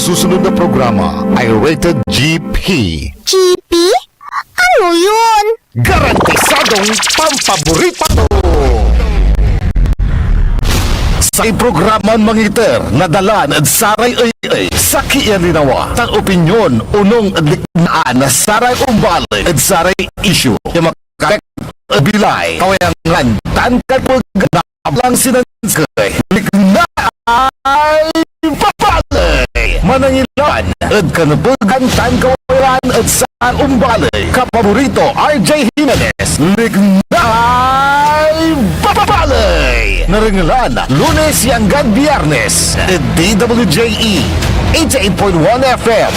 susunod na programa ay rated GP. GP? Ano yun? Garantisadong pampaborito! Sa programang mangiter na dalan at saray ay sa kialinawa sa opinyon unong diknaan na saray umbali at saray issue yung makakak bilay kawayangan tangkad pagganap lang sinanskay likna ay papalay manangilan at kanabugan tangkawayan at sa umbali kapaborito RJ Jimenez likna ay papalay naringalan Lunes hanggang Biyernes DWJE 88.1 FM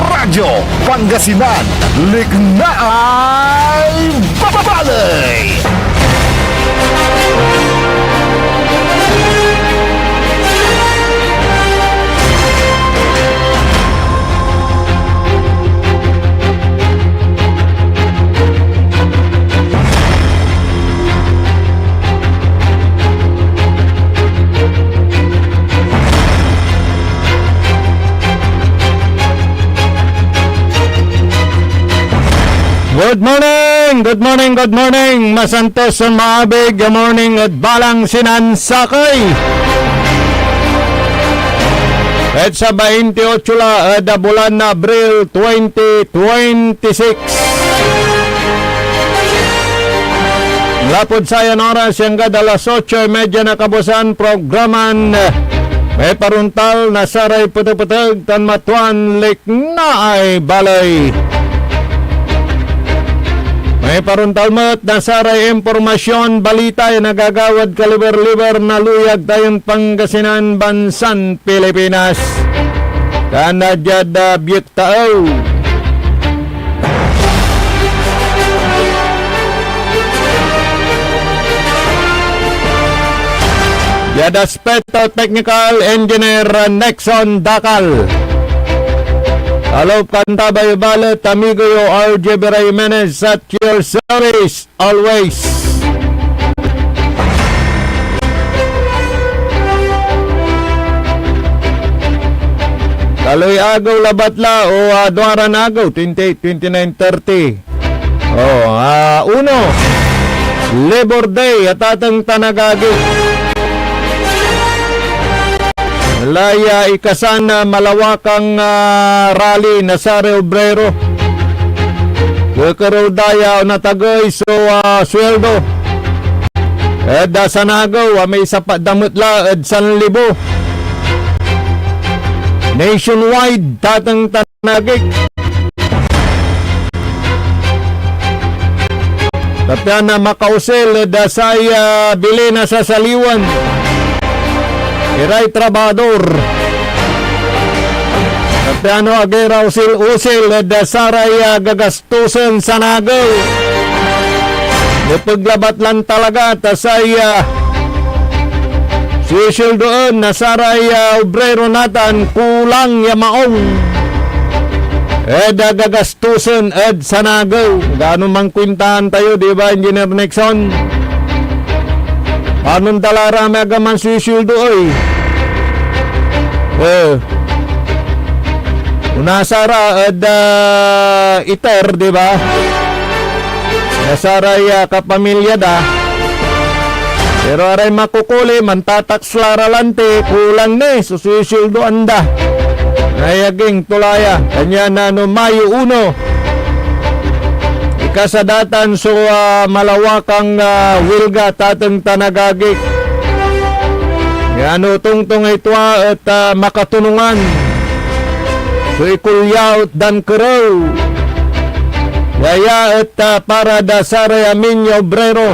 Radyo Pangasinan likna ay papalay. Good morning, Masantos sa Maabig, good morning at balang sinansakay. At sa 28 la da bulan na Abril 2026. Lapod sayan oras yung alas 8:30 na kabusan programan may paruntal na saray putuputug tan matuan likna ay balay. May paruntal mat na saray impormasyon, balita ay nagagawad kaliber-liber na luyag tayong Pangasinan, Bansan, Pilipinas. Kanadyad biyek tao. Yada Special Technical Engineer Nexon Dakal. Hello, Cantabay Ballet, amigo yo RJ Jimenez at your service always. Kaloy agaw labatla o duaran agaw 28, 29, 30. Uno, Labor Day at atang tanagagi. Laya ikasan na malawakang rally na sa Obrero. Kakaroon daya o natagay so sweldo. Eda sanagaw may sapat damutla ed 1,000. Nationwide tatang tanagik. Tapyan na makausel eda saya bili na sa saliwan. Iray trabador. Kapiano agera usil-usil da saray gagastusan sa nagaw. Napaglabat lang talaga tasaya sisil doon na saray obrero natan kulang yamaong. Da gagastusan sa nagaw. Gano'n mang kwintahan tayo, di ba, Engineer Nixon? Anong dalara magaman sisil doon? Unasara iter, di ba? Nasara kapamilya da. Pero aray makukuli, mantataks laralante, kulang ni, susisildo anda. Nayaging tulaya, kanya na no Mayo 1. Ikasadatan so malawakang wilga tatang tanagagik. Yan tungtong ito at makatunungan. So ikulyaw dan karaw. Yaya at para da saray amin obrero.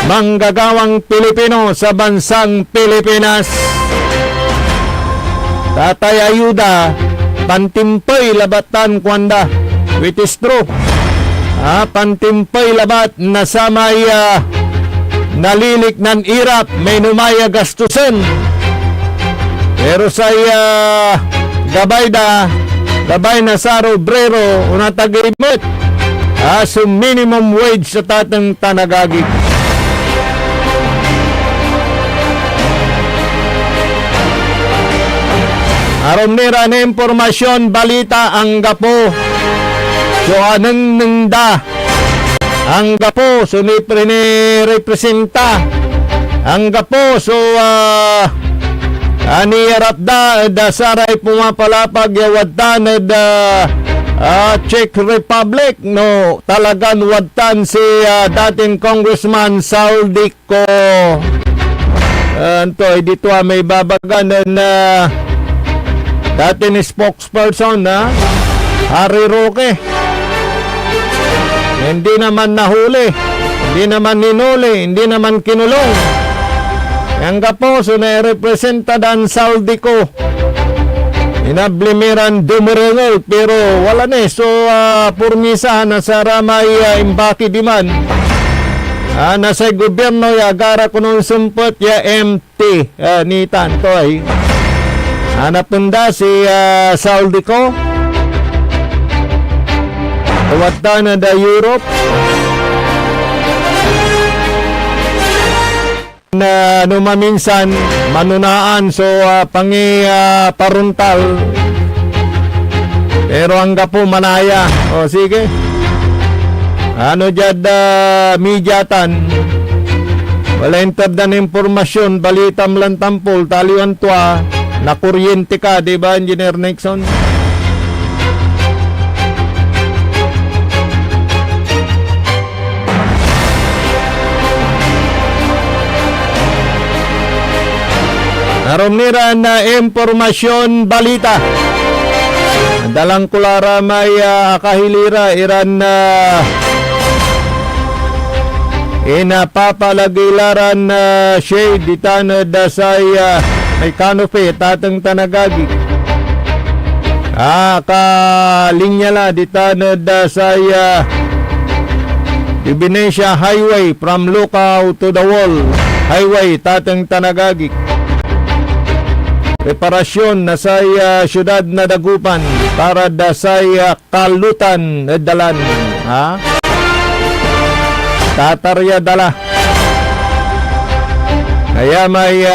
Manggagawang Pilipino sa bansang Pilipinas. Tatay ayuda, pantimpay labatan kwanda. Which is true. Pantimpay labat na samay nalilik ng irap, may numaya gastusin. Pero saya gabay na sa obrero unatagimot. So minimum wage sa tatang tanagagi. Aron nira na impormasyon, balita ang gapo. So anong nanda? Ang gapo, so ni representa. Ang gapo, so aniyarap da saray pumapalapag yawadtan Czech Republic, no, talagan wadtan si dating Congressman Saldico. Anto, dito may babagan na dating spokesperson na Harry Roque. Hindi naman nahuli, hindi naman ninuli, hindi naman kinulong. Yang kaposo na representa dan Saldico. Inablimiran dumerengol pero wala na so purmisa na sa ramay imbaki diman. Nasa gobyerno ya gara kunong sumpot ya MT ni Tantoy. Napunda si Saldico. Tuwadta na da Europe. Na numaminsan manunaan so paruntal pero hangga po manaya o sige ano jad midyatan wala interdan impormasyon balitam lang tampol taliwan tua na kuryente ka diba Engineer Nixon. Narumira na impormasyon balita. Dalang kulara may kahilira iran na inapapalagilaran na shade ditana dasay may canopy tatang tanagagi. Kalinyala ditana dasay Divinesia Highway from Lucao to the Wall Highway tatang tanagagi. Reparasyon na sa syudad na Dagupan para da sa kalutan dalan. Tatarya dala. Kaya may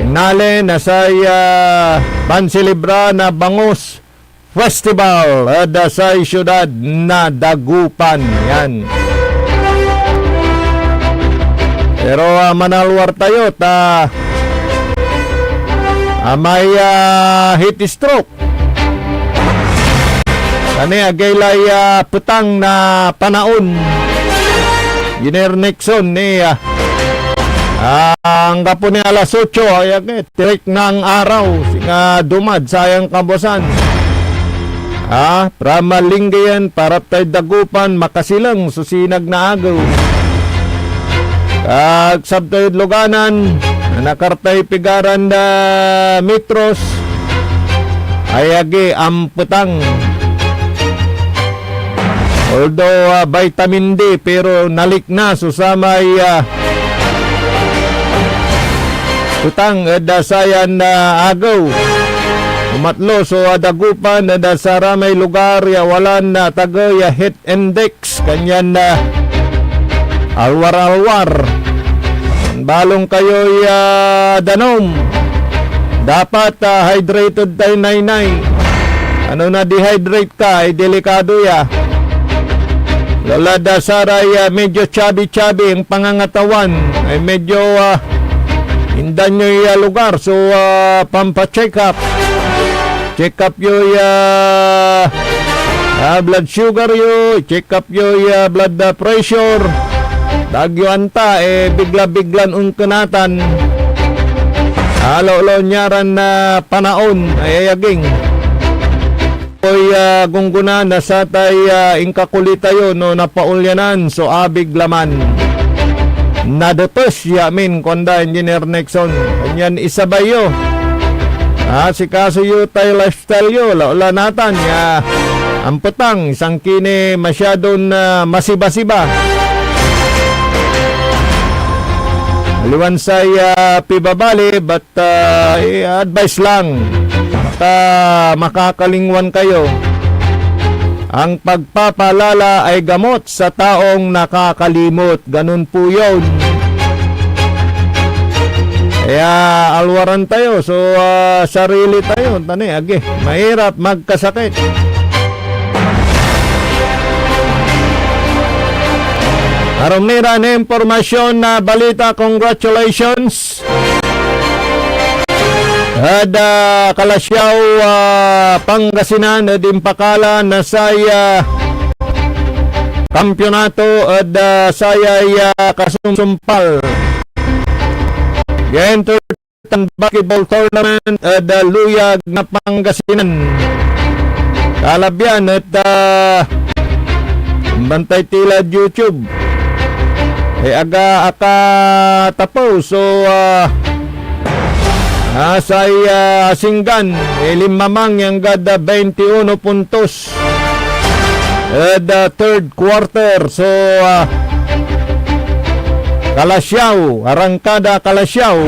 inale na sa pansilibra na Bangus Festival da sa syudad na Dagupan. Yan. Pero manalwar tayo may heat stroke. Kani agaylay putang na panaon. Engineer Nixon ni ang kapo ni alas 8 ayag tirik ng araw singa dumad sayang kabosan. Pramalinggayan para tay Dagupan makasilang susinag na agaw. Sabtay luganan nakartay pigaran da metros ayagi amputang although vitamin D pero nalik na susamay putang dasayan na agaw umatlo so Dagupan da sa ramay lugar ya walan na tagay heat index kanyan na alwar-alwar. Balong kayo danom. Dapat hydrated tayo nay-nay. Ano na dehydrate ka ay delikado ya. Lalada saray medyo chubby-chubby ang pangangatawan ay medyo hindan nyo lugar so pampa-check up. Check up yung blood sugar yo, check up yung blood pressure. Dagyo anta bigla-biglan unkenatan. Alo-lo nyaran na panaon ay ayaging. Oy gungguna na sa tay ingkakulitayo no napaulyanan so abig laman. Nadatos yamin konda Engineer Nixon. Kanyan isabayo. Si kaso yu tay lifestyle yo laula natan ya ang petang isang kini masyadong masiba-siba. Aliwan saya pibabali but advice lang makakalingwan kayo. Ang pagpapalala ay gamot sa taong nakakalimot. Ganun po yun. Kaya alwaran tayo. So sarili tayo. Tani, agi. Mahirap magkasakit. Arumnira na impormasyon na balita. Congratulations. At Kalasyaw, Pangasinan at Impakala na saya kampyonato at sayay kasumsumpal. Enter basketball tournament at luyag na Pangasinan. Kalabyan at bantay tila YouTube. Aga tapos. So say Asinggan, limamang yang gada 21 puntos at third quarter. So Kalasyaw, Arangkada Kalasyaw.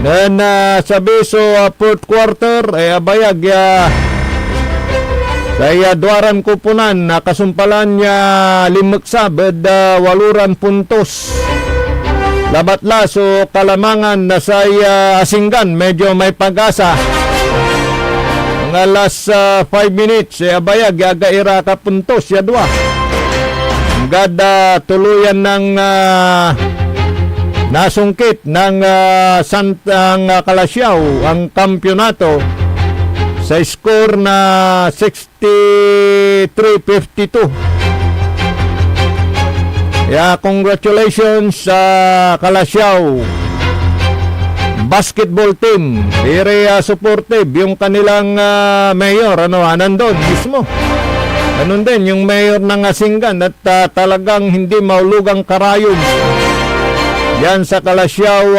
Dan sabi so fourth quarter abayag saya duaran kupunan kasumpalan niya limaksab at waluran puntos. Labatla so kalamangan na sa Asinggan medyo may pag-asa. Mga last 5 minutes abayag agaira ka puntos ya dua. Gada tuluyan ng nasungkit ng Santang Kalasyaw ang kampyonato sa score na 63-52. Congratulations sa Kalasyaw basketball team. Very supportive yung kanilang mayor. Nandun mismo. Ganun din yung mayor ng Asinggan at talagang hindi maulugang karayom yan sa Kalasyaw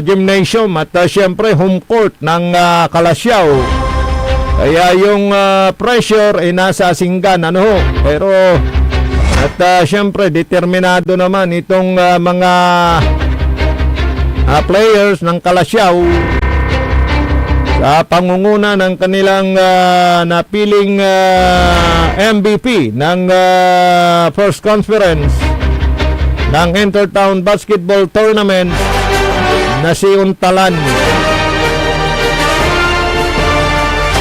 Gymnasium at syempre home court ng Kalasyaw. Kaya yung pressure ay nasa Asinggan. Pero at syempre, determinado naman itong mga players ng Kalasyaw sa pangunguna ng kanilang napiling MVP ng first conference ng Intertown Basketball Tournament na si Untalan.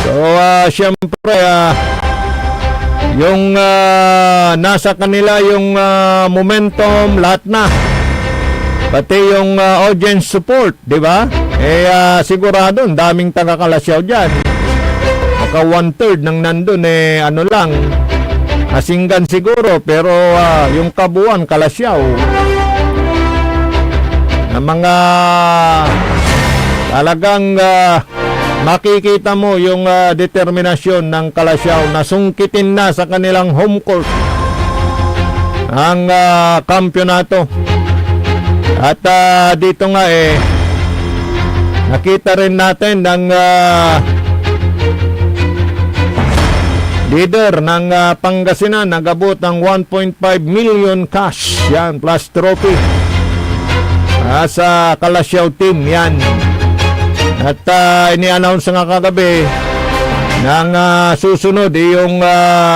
So, syempre, yung nasa kanila yung momentum lahat na pati yung audience support, di ba? Sigurado daming taga Kalasyaw diyan. Maka 1/3 ng nandun lang Asinggan siguro pero yung kabuuan Kalasyaw na mga talagang makikita mo yung determinasyon ng Kalasyaw na sungkitin na sa kanilang home court ang kampyonato. At dito nga nakita rin natin ng leader ng Pangasinan nag-abot ng 1.5 million cash yan plus trophy sa Kalasyaw team yan. At ini-announce nga kagabi ng susunod yung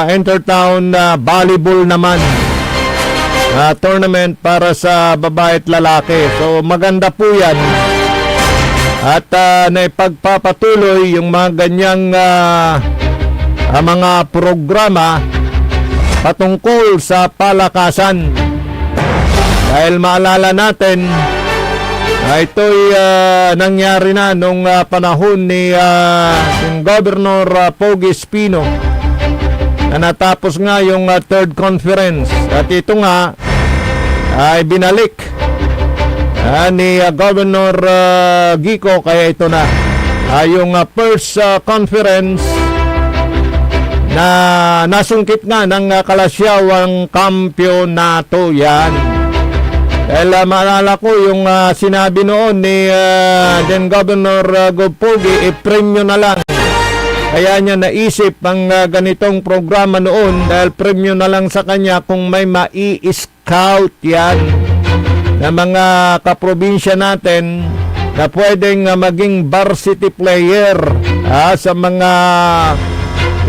Intertown volleyball naman tournament para sa babae at lalaki. So maganda po yan. At naipagpapatuloy yung mga ganyang mga programa patungkol sa palakasan. Dahil maalala natin ito'y nangyari na nung panahon ni yung Governor Pogi Espino na natapos nga yung third conference. At ito nga ay binalik ni Governor Gico, kaya ito na yung first conference na nasungkit nga ng Kalasyaw ang kampyonato yan. Dahil maalala ko yung sinabi noon ni then Governor Pogi, premyo na lang. Kaya niya naisip ang ganitong programa noon dahil premyo na lang sa kanya kung may mai-scout yan na mga kaprobinsya natin na pwedeng maging varsity player sa mga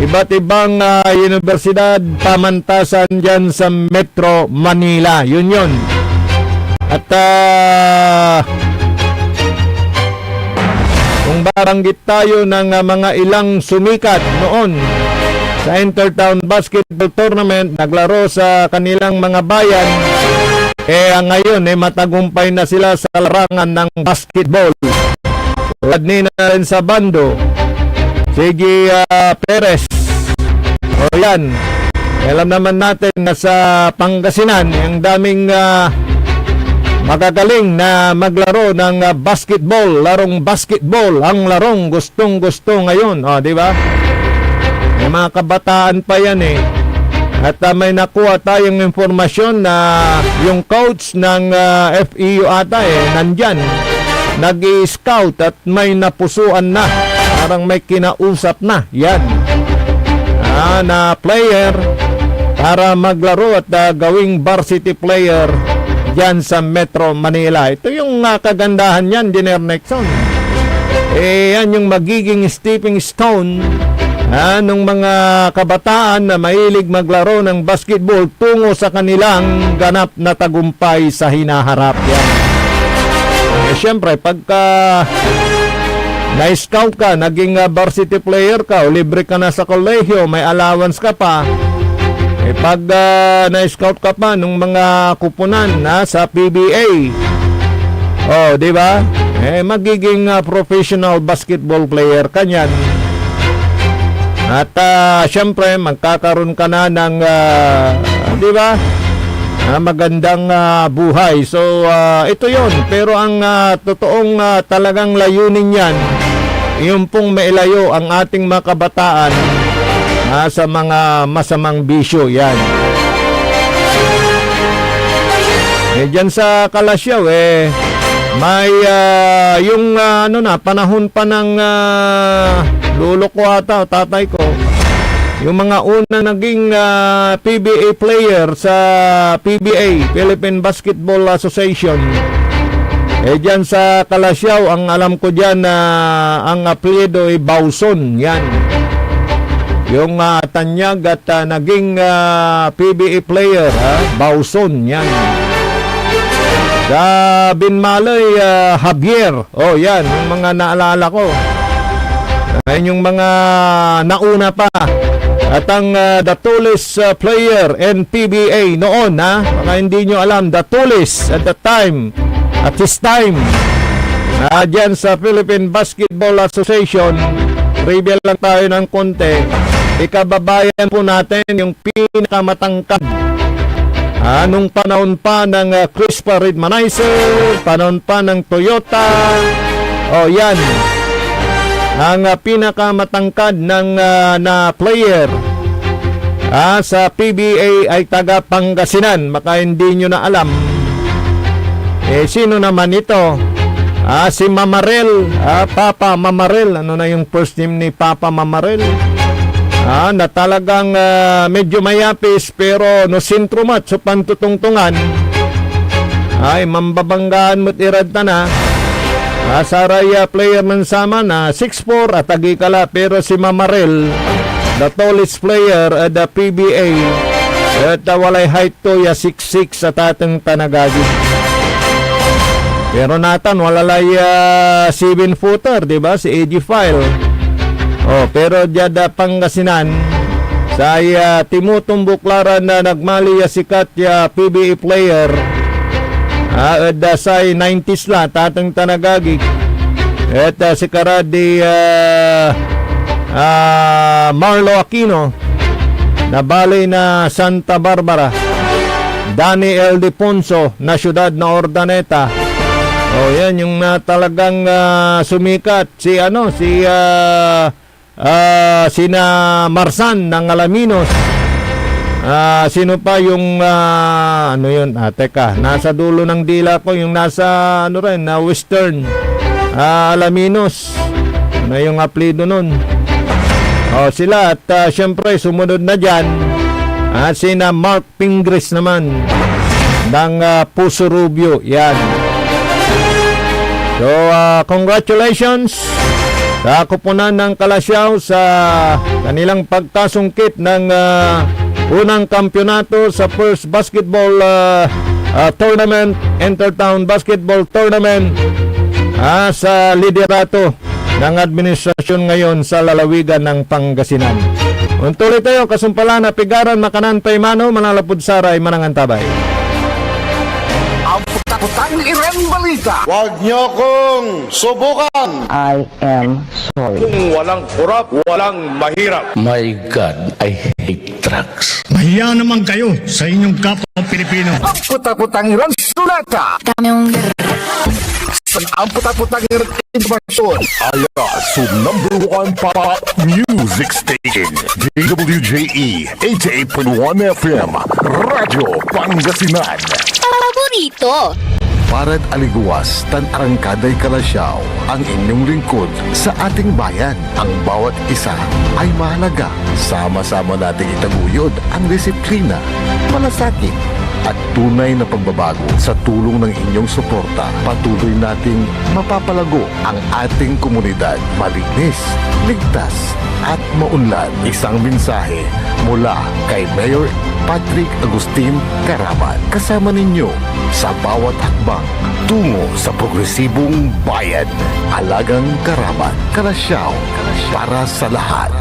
iba't ibang universidad pamantasan dyan sa Metro Manila. Yun. At kung baranggit tayo ng mga ilang sumikat noon sa Intertown Basketball Tournament, naglaro sa kanilang mga bayan, ngayon matagumpay na sila sa larangan ng basketball. Tulad ni na rin sa bando, sige Perez. O yan, alam naman natin na sa Pangasinan, yung daming magagaling na maglaro ng basketball, larong basketball, ang larong gustong-gusto ngayon, di ba? May mga kabataan pa yan At may nakuha tayong informasyon na yung coach ng FEU ata nandyan, nag-i-scout at may napusuan na, parang may kinausap na, yan, na player para maglaro at gawing varsity player dyan sa Metro Manila. Ito yung kagandahan yan, Engineer Nexon. Yan yung magiging stepping stone ng mga kabataan na mahilig maglaro ng basketball tungo sa kanilang ganap na tagumpay sa hinaharap yan. Siyempre, pagka na-scout ka, naging varsity player ka, o libre ka na sa kolehiyo, may allowance ka pa, pag na-scout ka pa ng mga kupunan sa PBA, di ba? Magiging professional basketball player ka niyan. At siyempre, magkakaroon ka na ng, di ba? Magandang buhay. So, ito yon. Pero ang totoong talagang layunin yan, yung pong mailayo ang ating mga kabataan sa mga masamang bisyo yan. Dyan sa Kalasyaw, may yung panahon pa ng lolo ko ata, tatay ko, yung mga una naging PBA player sa PBA, Philippine Basketball Association. Dyan sa Kalasyaw, ang alam ko dyan ang apelyido ay Bauson, yan. Yung tanyag at naging PBA player, Bauson, yan. Sa Binmalay, Javier, yan, yung mga naalala ko. Ayun yung mga nauna pa. At ang the tallest player in PBA noon, baka hindi nyo alam, the tallest at the time, at his time, dyan sa Philippine Basketball Association, reveal lang tayo ng konti, ikababayan po natin yung pinakamatangkad. Nung panahon pa ng Crispa Redmanizer, panahon pa ng Toyota, yan, ang pinakamatangkad ng na player sa PBA ay taga Pangasinan. Maka hindi nyo na alam. Sino naman ito? Si Mamarel, Papa Mamarel. Ano na yung first name ni Papa Mamarel? Na talagang medyo mayapis pero no sintrumat so pantutungtungan ay mambabanggaan mo't irad na saray player man sama na 6'4" at agikala, pero si Mamarel, the tallest player at the PBA, at walay height to 6'6" at atang tanagagi. Pero natan walalay 7-footer, di ba? Si AG File. Pero jada Pangasinan sa Timotong Buklaran na nagmali sikat PBA player. At sa 90s la tatang tanagagi. At si Karadi Marlo Aquino na balay na Santa Barbara. Danny L. Deponso na siyudad na Ordaneta. Yan yung talagang sumikat si sina Marsan ng Alaminos. Sino pa yung teka, nasa dulo ng dila ko yung nasa Western Alaminos. Ano yung apelido nun? Sila at syempre sumunod na dyan sina Mark Pingris naman ng Puso Rubio. Yan. So congratulations sa kupunan ng Kalasyaw sa kanilang pagkasungkit ng unang kampyonato sa first basketball tournament, Intertown Basketball Tournament sa liderato ng administrasyon ngayon sa lalawigan ng Pangasinan. Untuloy tayo, kasumpalan na pigaran, makanan paimano, manalapod saray, manangantabay. Ang putang Iren Balita. Huwag niyo kong subukan. I am sorry. Kung walang kurap, walang mahirap. My God, I hate drugs. Mahiya naman kayo sa inyong kapwa Pilipino. Ang putang Iren Sunata. Ang putang Iren Informasyon. Alias sa number 1 pop music station. DWJE 88.1 FM. Radyo Pangasinan. Paborito. Parad aliguas, tan arangkaday kalasyaw, ang inyong lingkod sa ating bayan. Ang bawat isa ay mahalaga. Sama-sama nating itaguyod ang disiplina, malasakit, at tunay na pagbabago. Sa tulong ng inyong suporta, patuloy nating mapapalago ang ating komunidad. Malinis, ligtas, at maunlad. Isang mensahe mula kay Mayor Patrick Agustin Caraman. Kasama ninyo sa bawat hakbang tungo sa progresibong bayan. Alagang Caraman, Kalasyaw, para sa lahat.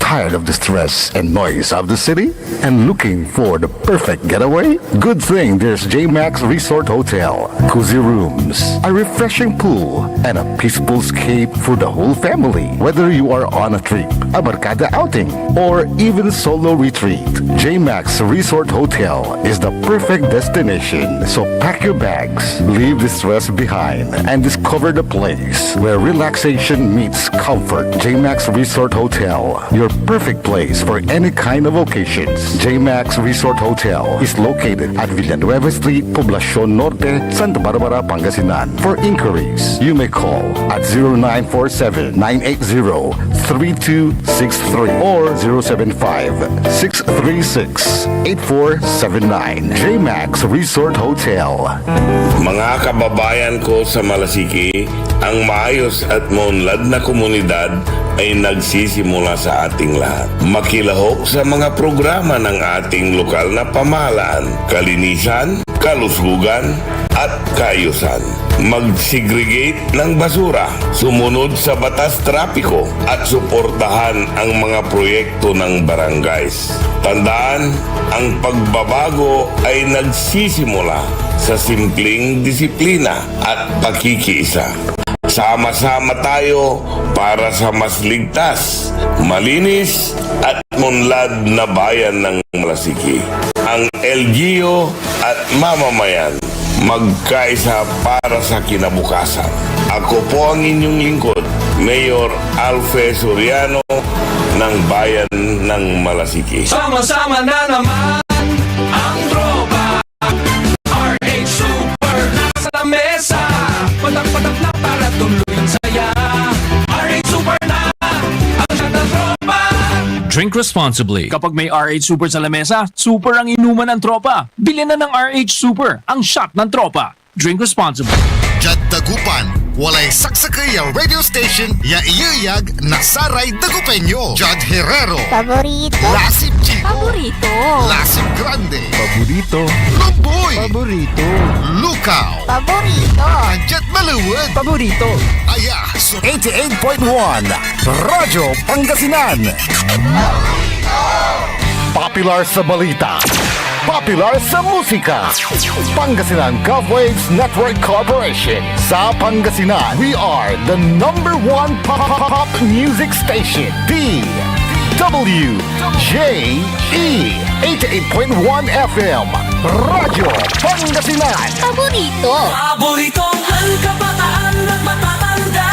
Tired of the stress and noise of the city and looking for the perfect getaway? Good thing there's JMax Resort Hotel. Cozy rooms, a refreshing pool, and a peaceful escape for the whole family. Whether you are on a trip, a barkada outing, or even solo retreat, JMax Resort Hotel is the perfect destination. So pack your bags, leave the stress behind, and discover the place where relaxation meets comfort. JMax Resort Hotel, your perfect place for any kind of occasions. JMax Resort Hotel is located at Villanueva Street, Poblacion Norte, Santa Barbara, Pangasinan. For inquiries, you may call at 0947-980-3263 or 075-636-8479. JMax Resort Hotel. Mga kababayan ko sa Malasiki, ang maayos at maunlad na komunidad ay nagsisimula sa ating lahat. Makilahok sa mga programa ng ating lokal na pamahalaan, kalinisan, kalusugan, at kaayusan. Mag-segregate ng basura, sumunod sa batas trapiko, at suportahan ang mga proyekto ng barangays. Tandaan, ang pagbabago ay nagsisimula sa simpleng disiplina at pakikiisa. Sama-sama tayo para sa mas ligtas, malinis at munlad na bayan ng Malasiki. Ang LGU at mamamayan magkaisa para sa kinabukasan. Ako po ang inyong lingkod, Mayor Alfe Soriano ng Bayan ng Malasiki. Sama-sama na naman ang tropa. RH Super nasa lamesa. Patak-patak na para tuloy ang saya. RH Super na ang shot ng tropa. Drink responsibly. Kapag may RH Super sa lamesa, super ang inuman ng tropa. Bilhin na ng RH Super, ang shot ng tropa. Drink responsibly. Jad Dagupan, walay saksakay ang radio station ya iyayag na saray Dagupeño. Jad Herrero, Paborito. Lasip Chico, Paborito. Lasip Grande, Paborito. Luboy, Paborito. Lukaw, Paborito. Anjet Maluwag, Paborito. Aya, so 88.1 Radyo Pangasinan. Popular sa balita, popular sa musika. Pangasinan Govwaves Network Corporation. Sa Pangasinan, we are the number 1 pop music station. DWJE 88.1 FM. Radyo Pangasinan. Paborito. Paboritong ang kabataan at matatanda.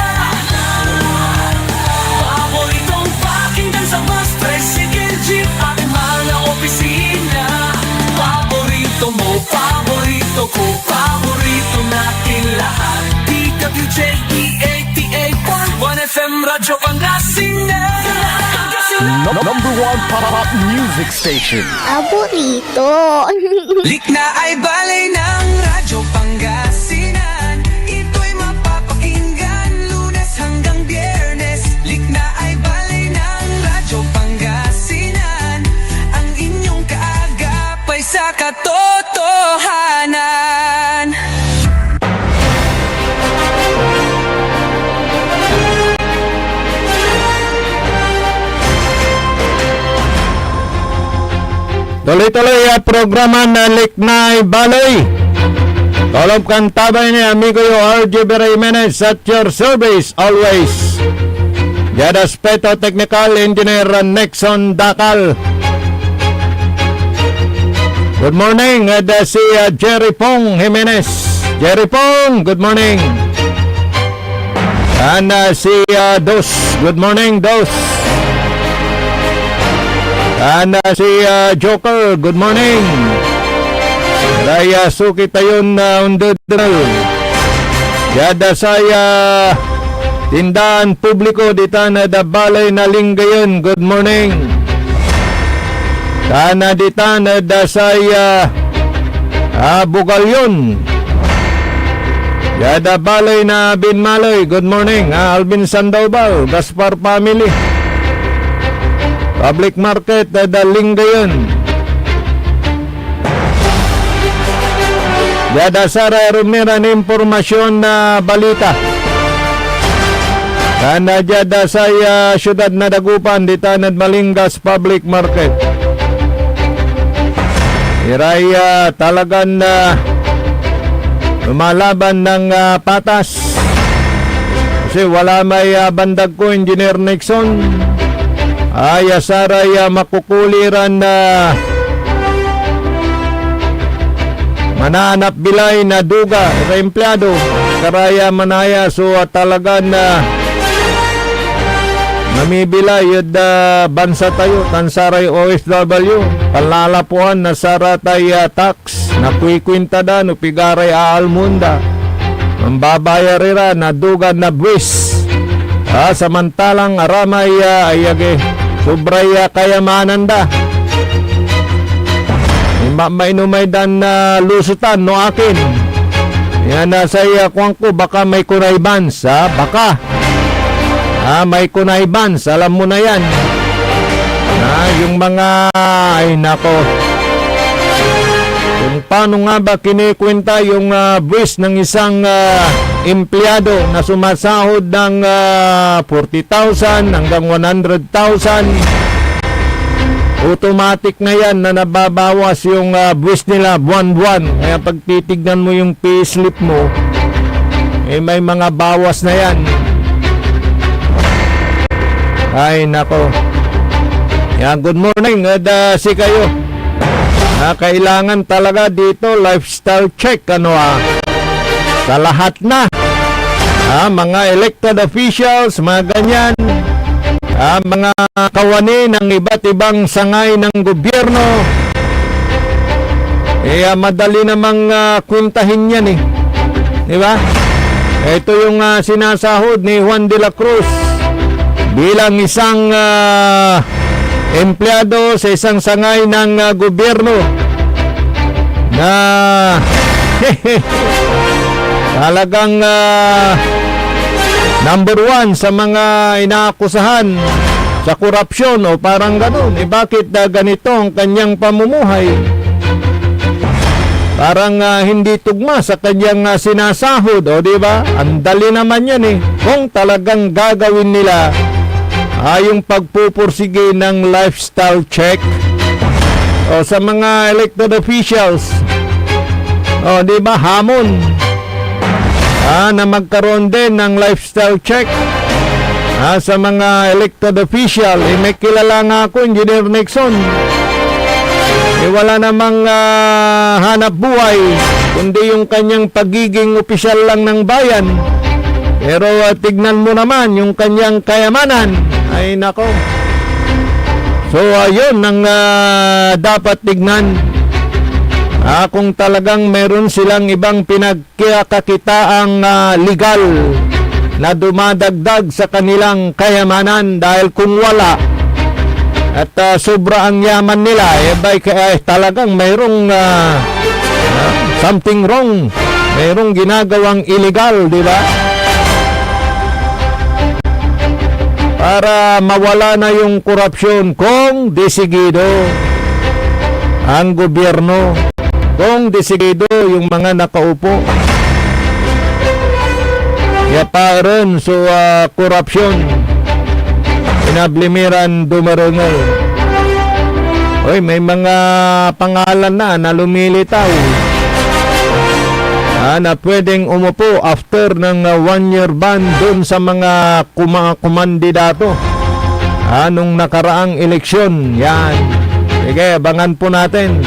Paboritong pakinggan sa bus, tricycle, jeep at mga opisina. Paborito mo, paborito ko, paborito natin lahat. DWJE 88.1 FM, Radyo Pangasinan. Number 1 pop music station. Paborito. Likna ay balay ng Radyo Pangasinan. Ito'y mapapakinggan Lunes hanggang Biyernes. Likna ay balay ng Radyo Pangasinan. Ang inyong kaagapay sa katoto. Tuloy-tuloy programa na Liknay Baloy. Tolob kang tabay ni amigo yo RJ Jimenez at your service always. Yada Aspeto Technical Engineer Nexon Dakal. Good morning, si Jerry Pong Jimenez. Jerry Pong, good morning. And si Dos, good morning Dos. And si Joker, good morning. Raya suki tayon na undod. Yada saya tindahan publiko dita na da balay na linggayon, good morning. Kana dita na da saya Bugalyon. Yada balay na Binmaloy, good morning. Alvin Sandoval, Gaspar Family. Public Market na da linggayon. Yada Sara Rumira na impormasyon na balita. Kana jada saya syudad na Dagupan di Tanad Malingas Public Market. Iraya talagang lumalaban ng patas. Kasi wala may bandag ko, Engineer Nixon. Ay asaray makukuliran na mananap bilay na duga sa empleyado. Karaya manaya so talagang mamibilay yun bansa tayo, tansaray OFW, palalapuan na saratay tax, na kwikwintada, no pigaray aalmunda, mambabayarira na dugan na buwis. Samantalang aramay ayage, sobray kayamanan da. Mainumay dan na lusutan no akin. Yan na saya kuwang ko, baka may kunaybans, baka. May kunaybans, alam mo na yan. Yung mga, ay nako. Kung paano nga ba kinikwenta yung buwis ng isang empleyado na sumasahod ng 40,000 hanggang 100,000. Automatic na yan na nababawas yung buwis nila buwan-buwan. Kaya pag titignan mo yung payslip mo, may mga bawas na yan. Ay nako. Yan, good morning. Si kayo. Kailangan talaga dito lifestyle check. Sa lahat na. Mga elected officials, mga ganyan. Mga kawani ng iba't ibang sangay ng gobyerno. Madali namang kwintahin yan Diba? Ito yung sinasahod ni Juan de la Cruz bilang isang empleyado sa isang sangay ng gobyerno na talagang number 1 sa mga inaakusahan sa korupsyon o parang gano'n. Bakit ganito ang kanyang pamumuhay? Parang hindi tugma sa kanyang sinasahod, o diba? Ang dali naman yan kung talagang gagawin nila yung pagpupursige ng lifestyle check o sa mga elected officials, o diba, hamon na magkaroon din ng lifestyle check sa mga elected official. May kilala nga ako, Engineer Nixon, wala namang hanap buhay kundi yung kanyang pagiging opisyal lang ng bayan. Pero tignan mo naman yung kanyang kayamanan. Ay nako. So ayun ang dapat tignan. Kung talagang meron silang ibang pinagkakakitaang legal na dumadagdag sa kanilang kayamanan, dahil kung wala at sobra ang yaman nila, talagang mayroong something wrong, mayroong ginagawang illegal, di ba? Para mawala na yung korupsyon, kung desigido ang gobyerno, kung desigido yung mga nakaupo, kaya paron so korupsyon, pinablimiran dumarungal. Oy, may mga pangalan na lumilitaw. Na pwedeng umupo after ng 1-year ban doon sa mga kumandidato nung nakaraang eleksyon. Yan. Sige, abangan po natin.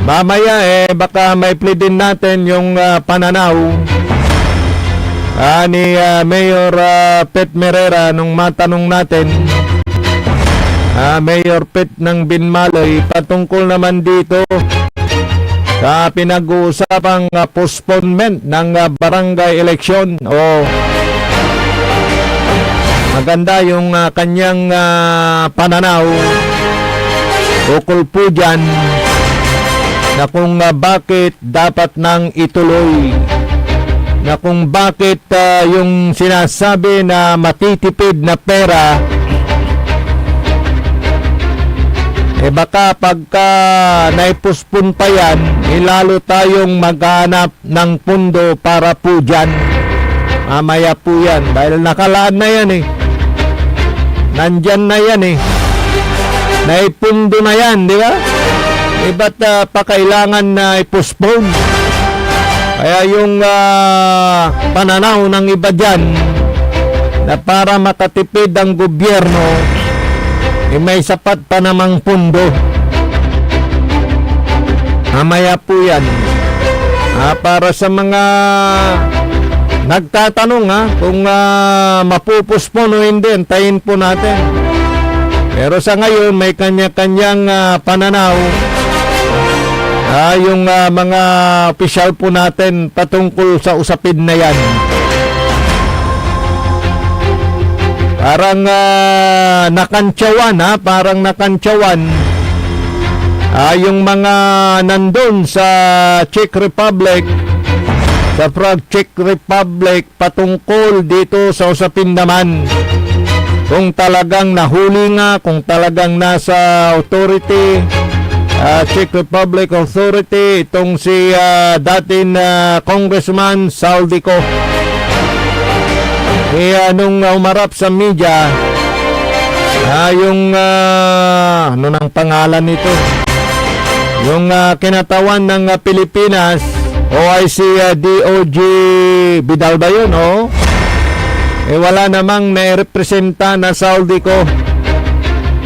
Mamaya baka may plea din natin yung pananaw ni Mayor Pet Merera nung matanong natin. Mayor Pet ng Binmaloy patungkol naman dito sa pinag-uusapang postponement ng barangay election. Maganda yung kanyang pananaw ukol po dyan na kung bakit dapat nang ituloy, na kung bakit yung sinasabi na matitipid na pera baka pagka naipuspon pa yan, lalo tayong maghanap ng pundo para po dyan. Mamaya po yan. Dahil nakalaan na yan Nandyan na yan Naipundo na yan, di ba? Ba't pa kailangan na ipospone? Kaya yung pananaw ng iba dyan na para makatipid ang gobyerno, may sapat pa namang pundo. Mamaya po yan. Para sa mga nagtatanong kung mapupuspon o hindi, tayin po natin. Pero sa ngayon, may kanya-kanyang pananaw. Yung mga opisyal po natin patungkol sa usapin na yan. Parang nakantsawan parang nakantsawan yung mga nandun sa Czech Republic, sa Prague, Czech Republic, patungkol dito sa usapin naman. Kung talagang nahuli kung talagang nasa authority, Czech Republic Authority, itong si dating Congressman Saldico. Nung umarap sa media, yung ano nang pangalan nito? Yung kinatawan ng Pilipinas, OIC DOJ Vidal ba yun, wala namang nairepresenta na Saldico.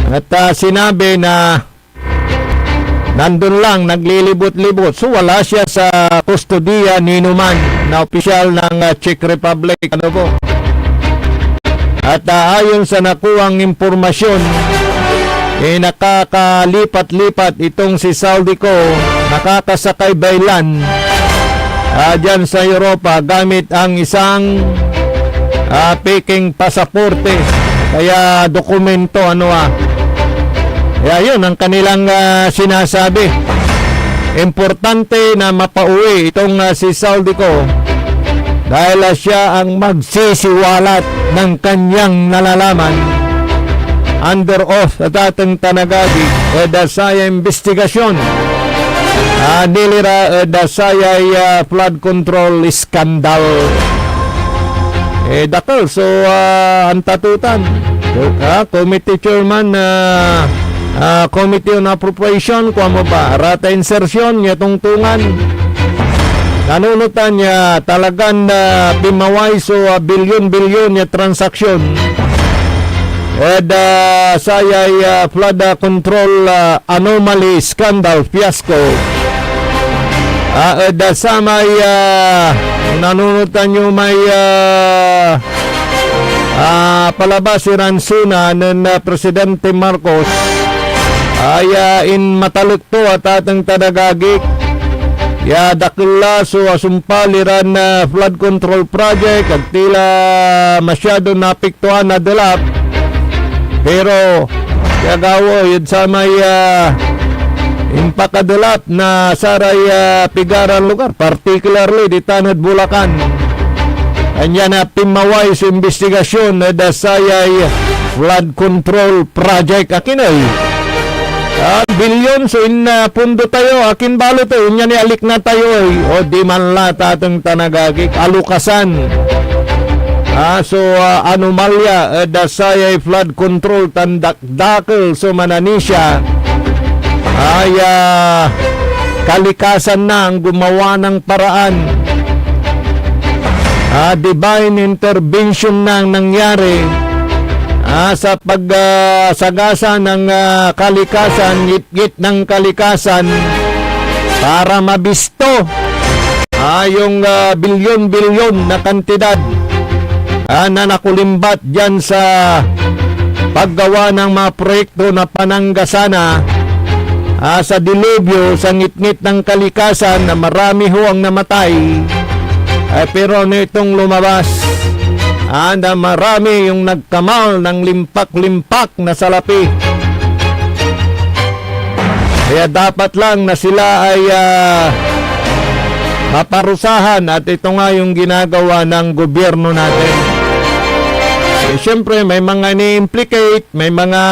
At sinabi na nandun lang, naglilibot-libot. So wala siya sa kustodiya ni Numan na opisyal ng Czech Republic. Ano po? At ayon sa nakuhang impormasyon, nakakalipat-lipat itong si Saldico, nakakasakay baylan dyan sa Europa gamit ang isang peking pasaporte. Kaya dokumento Kaya yun ang kanilang sinasabi. Importante na mapauwi itong si Saldico dahil siya ang magsisiwalat ng kanyang nalalaman under oath at ating tanagadi dasaya investigasyon nilira dasaya flood control scandal dakal. So ang tatutan committee chairman committee on appropriation kuha mo ba rata insertion niya tungtungan nanunutan niya talagang pimaway so bilyon-bilyon niya transaksyon sayay flood control anomaly scandal fiasco sa may nanunutan niyo may palabas si Ransuna ng Presidente Marcos ay in matalukto at ating tadagagik dakila so asumpaliran na flood control project at tila masyado napiktuhan na delap pero kagawo yun sa may impakadulap na saray pigaran lugar particularly di Tanod Bulacan anya na pimaway sa investigasyon na dasayay flood control project akinay bilyon so pundo tayo akin balo tayo nya ni alik na tayo o di man la tatang tanagagik alukasan Anomalya dasayay flood control tandakdakkel so mananisya ay kalikasan na ang gumawa ng paraan. Divine intervention na ang nangyari sa pagsagasa ng kalikasan, ngit ng kalikasan para mabisto yung bilyon-bilyon na kantidad na nakulimbat dyan sa paggawa ng mga proyekto na pananggasana sa dilubyo, sa ngit-ngit ng kalikasan na marami ho ang namatay. Pero nitong lumabas na marami yung nagkamal ng limpak-limpak na salapi. Kaya dapat lang na sila ay maparusahan, at ito nga yung ginagawa ng gobyerno natin. Siyempre may mga ni-implicate, may mga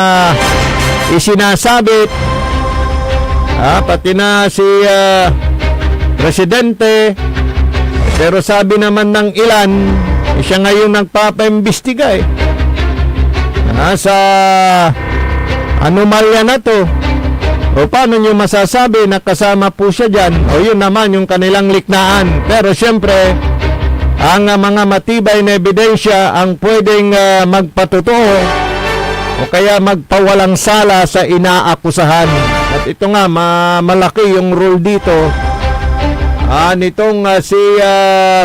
isinasabit, pati na si Presidente. Pero sabi naman ng ilan, siya ngayon nagpapaimbestiga sa anomalya na to. O paano nyo masasabi na kasama po siya dyan? O yun naman yung kanilang liknaan. Pero siyempre, ang mga matibay na ebidensya ang pwedeng magpatotoo o kaya magpawalang sala sa inaakusahan. At ito nga, malaki yung role dito nitong si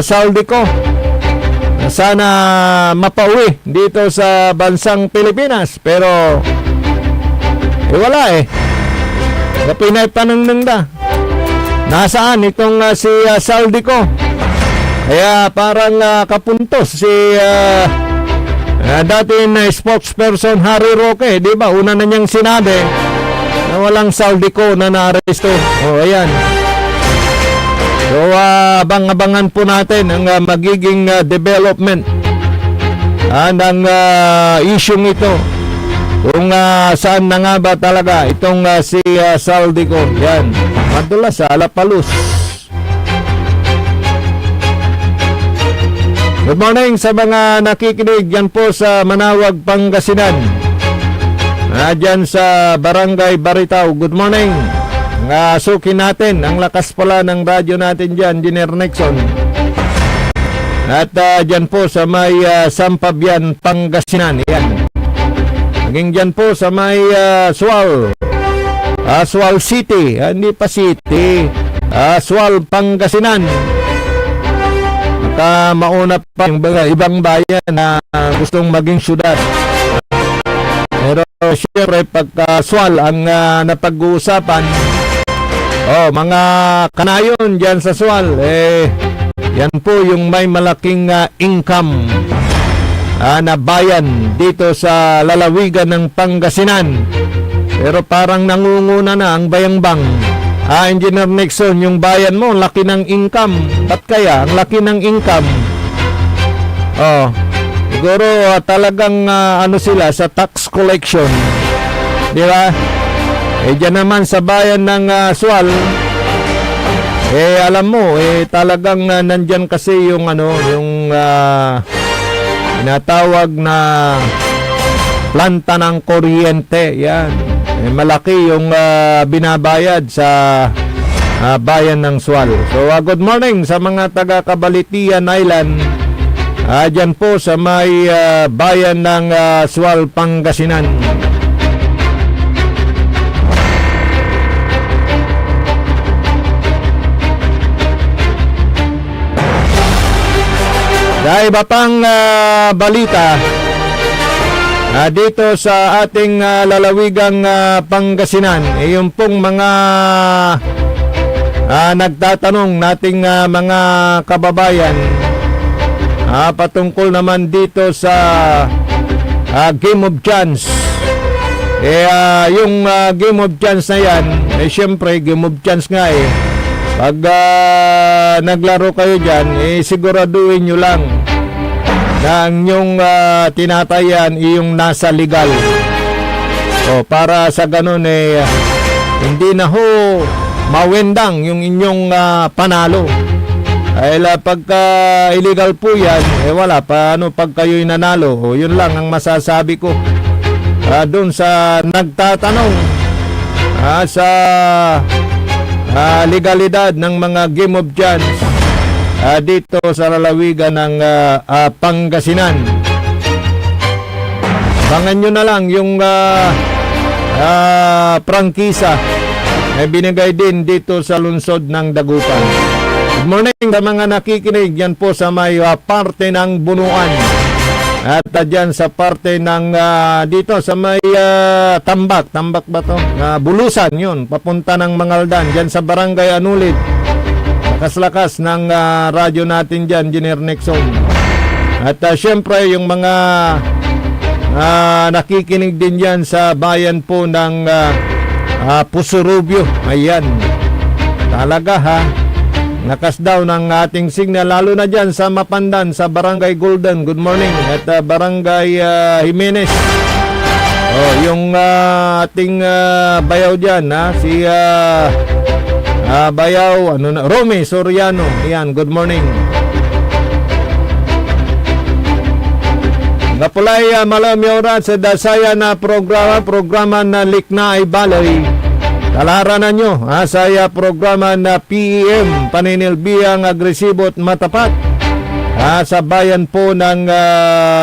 Saldico. Sana mapauwi dito sa bansang Pilipinas. Pero wala Pinay panang da. Nasaan itong si Saldico? Kaya parang kapuntos si dating spokesperson Harry Roque, di ba? Una na niyang sinabi na walang Saldico na naaresto. Ayan. So, abang-abangan po natin ang magiging development ng isyong ito. Kung saan na nga ba talaga itong si Saldico. Yan. Madulas sa Alapalus. Good morning sa mga nakikinig yan po sa Manawag, Pangasinan. Dyan sa Barangay Baritaw. Good morning. Sukin natin ang lakas pala ng radyo natin dyan, Engineer Nixon. At dyan po sa may Sampabian, Pangasinan. Yan. Naging dyan po sa may Sual. Sual City. Hindi pa City. Sual, Pangasinan. Mauna pa yung ibang bayan na gustong maging syudad. Pero syempre pagka Sual ang napag-uusapan, mga kanayon dyan sa Sual, yan po yung may malaking income na bayan dito sa lalawigan ng Pangasinan. Pero parang nangunguna na ang Bayambang. Engineer Nixon, yung bayan mo, laki ng income. Ba't kaya? Ang laki ng income. Siguro talagang sila sa tax collection. Di ba? Diyan naman sa bayan ng Sual, alam mo, talagang nandyan kasi yung yung tinatawag na planta ng kuryente. Yan. Malaki yung binabayad sa bayan ng Sual. So, good morning sa mga taga Cabalitian Island. Dyan po sa may bayan ng Sual, Pangasinan. Dahil iba pang balita dito sa ating lalawigang Pangasinan, yung pong mga nagtatanong nating mga kababayan patungkol naman dito sa Game of Chance. Yung Game of Chance na yan, syempre Game of Chance nga pag naglaro kayo dyan, siguraduhin nyo lang na ang inyong tinatayan yung nasa legal. Para sa ganun hindi na ho mawendang yung inyong panalo. Ay pagka illegal po yan, wala pa ano pag kayo'y nanalo. O, yun lang ang masasabi ko. Doon sa nagtatanong sa legalidad ng mga Game of Chance dito sa lalawigan ng Pangasinan. Bangan nyo na lang yung prangkisa na binigay din dito sa lungsod ng Dagupan. Good morning sa mga nakikinig yan po sa may parte ng Bunuan at dyan sa parte ng dito sa may Tambak ba to? Bulusan yun, papunta ng Mangaldan dyan sa Barangay Anulit. Lakas-lakas ng radyo natin dyan, Engineer Nixon. At syempre yung mga nakikinig din yan sa bayan po ng Pusurubyo. Ayan, talaga ha. Lakas daw ng ating signal, lalo na dyan sa Mapandan, sa Barangay Golden. Good morning. At Barangay Jimenez. Yung ating bayaw dyan, si bayaw, Romy Soriano. Ayan, good morning. Napulay malami oras sa dasaya na programa na Likna ay Balay. Talaranan nyo sa programa na PEM, paninilbihang agresibo at matapat sa bayan po ng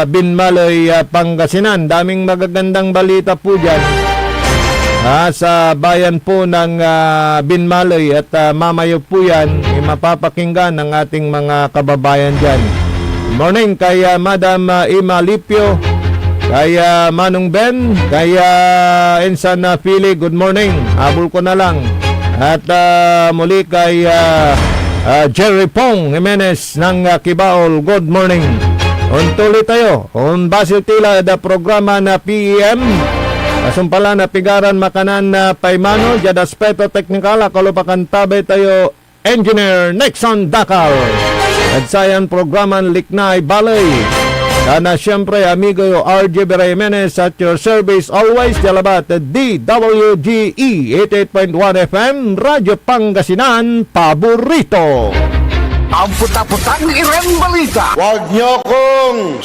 Binmaloy, Pangasinan. Daming magagandang balita po dyan sa bayan po ng Binmaloy at mamayo po yan mapapakinggan ng ating mga kababayan dyan. Morning kay Madam Ima Lipio, kay Manong Ben, kay Ensan Pili, good morning. Habol ko na lang. At muli kay Jerry Pong Jimenez ng Kibaol, good morning. Tuloy tayo. Basil tila da programa na PEM. Kasumpala na pigaran makanan na paimano, jad aspeto teknikal, kalupakan tabay tayo, Engineer Nixon Dakal. At sayan programan Liknay Balay. Sana siyempre amigo RJ Jimenez at your service always jalabat DWGE 88.1 FM Radyo Pangasinan Paborito. Ang puta-putang irang balita. Huwag niyo kong